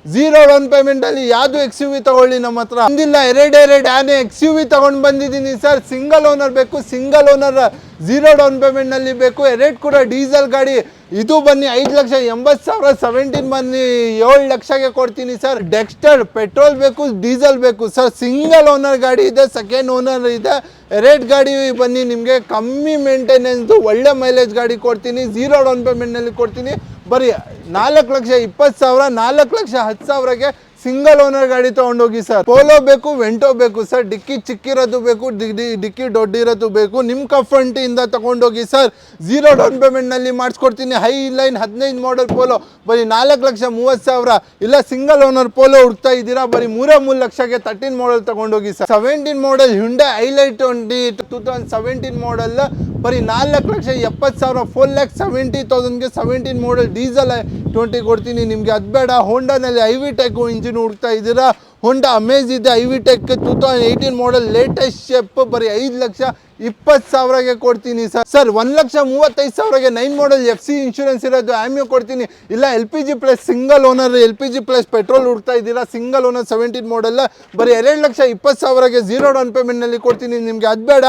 0 down payment ಅಲ್ಲಿ ಯಾವ್ದು XUV ತಗೊಳ್ಳಿ ನಮ್ಮ ಹತ್ರ ಒಂದಿಲ್ಲ ಎರಡು ಆನೆ XUV ತಗೊಂಡ್ ಬಂದಿದ್ದೀನಿ ಸರ್. ಸಿಂಗಲ್ ಓನರ್ ಬೇಕು, ಸಿಂಗಲ್ ಓನರ್ 0 ಡೌನ್ ಪೇಮೆಂಟ್ ನಲ್ಲಿ ಬೇಕು. ಎರಡು ಕೂಡ ಡೀಸೆಲ್ ಗಾಡಿ. ಇದು ಬನ್ನಿ 5,80,000 17 ಬನ್ನಿ 7 ಲಕ್ಷಕ್ಕೆ ಕೊಡ್ತೀನಿ ಸರ್. ಡೆಕ್ಸ್ಟರ್ ಪೆಟ್ರೋಲ್ ಬೇಕು, ಡೀಸೆಲ್ ಬೇಕು ಸರ್. ಸಿಂಗಲ್ ಓನರ್ ಗಾಡಿ ಇದೆ, ಸೆಕೆಂಡ್ ಓನರ್ ಇದೆ. ಎರಡು ಗಾಡಿ ಬನ್ನಿ, ನಿಮಗೆ ಕಮ್ಮಿ ಮೇಂಟೆನೆನ್ಸ್ ಒಳ್ಳೆ ಮೈಲೇಜ್ ಗಾಡಿ ಕೊಡ್ತೀನಿ. 0 ಡೌನ್ ಪೇಮೆಂಟ್ ನಲ್ಲಿ ಕೊಡ್ತೀನಿ. ಬರೀ 4,20,000 4,10,000ಗೆ ಸಿಂಗಲ್ ಓನರ್ ಗಾಡಿ ತಗೊಂಡೋಗಿ ಸರ್. ಪೋಲೋ ಬೇಕು, ವೆಂಟೋ ಬೇಕು ಸರ್. ಡಿಕ್ಕಿ ಚಿಕ್ಕಿರೋದು ಬೇಕು, ಡಿಕ್ಕಿ ದೊಡ್ಡಿರೋದು ಬೇಕು. ನಿಮ್ಮ ಕಂಫರ್ಟಿಂದ ತಗೊಂಡೋಗಿ ಸರ್. 0 ಡೌನ್ ಪೇಮೆಂಟ್ ನಲ್ಲಿ ಮಾಡಿಸ್ಕೊಡ್ತೀನಿ. ಹೈ ಲೈನ್ 15 ಮಾಡಲ್ ಪೋಲೋ ಬರೀ 4,30,000. ಇಲ್ಲ ಸಿಂಗಲ್ ಓನರ್ ಪೋಲೋ ಹುಡ್ತಾ ಇದ್ದೀರಾ, ಬರೀ 3 ಲಕ್ಷಕ್ಕೆ 13 ಮಾಡಲ್ ತಗೊಂಡೋಗಿ ಸರ್. 17 ಮಾಡಲ್ ಹ್ಯುಂಡೈ ಐಲೈಟ್ 2017 ಮಾಡಲ್ ಬರೀ 4,70,000 4,70,000ಗೆ 17 ಮಾಡಲ್ ಡೀಸೆಲ್ 20 ಕೊಡ್ತೀನಿ ನಿಮಗೆ. ಅದು ಬೇಡ, ಹೋಂಡಾನಲ್ಲಿ ಐವಿ ಟೆಕ್ ಇಂಜಿನ್ ಹುಡುಕ್ತಾ ಇದ್ದೀರಾ, ಹೋಂಡಾ ಅಮೇಜ್ ಇದೆ IV tech 2018 model latest shape ಬರೀ 5,20,000ಗೆ ಕೊಡ್ತೀನಿ ಸರ್. ಸರ್ 1,35,000ಗೆ 9 ಮಾಡಲ್ FC ಇನ್ಶೂರೆನ್ಸ್ ಇರೋದು ಆಮ್ಯೂ ಕೊಡ್ತೀನಿ. ಇಲ್ಲ LPG plus single owner LPG plus petrol ಹುಡ್ತಾ ಇದ್ದೀರಾ, ಸಿಂಗಲ್ ಓನರ್ 17 ಮಾಡಲ್ ಬರೀ 2,20,000ಗೆ 0 ಡೌನ್ ಪೇಮೆಂಟ್ ನಲ್ಲಿ ಕೊಡ್ತೀನಿ ನಿಮಗೆ. ಅದು ಬೇಡ,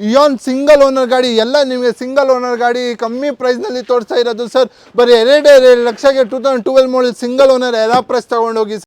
ಇಯಾನ್ ಸಿಂಗಲ್ ಓನರ್ ಗಾಡಿ ಎಲ್ಲ ನಿಮಗೆ ಸಿಂಗಲ್ ಓನರ್ ಗಾಡಿ ಕಮ್ಮಿ ಪ್ರೈಸ್ ನಲ್ಲಿ ತೋರಿಸ್ತಾ ಇರೋದು ಸರ್. ಬರೀ 2 ಲಕ್ಷಕ್ಕೆ 2012 model single owner era press ತಗೊಂಡೋಗಿ.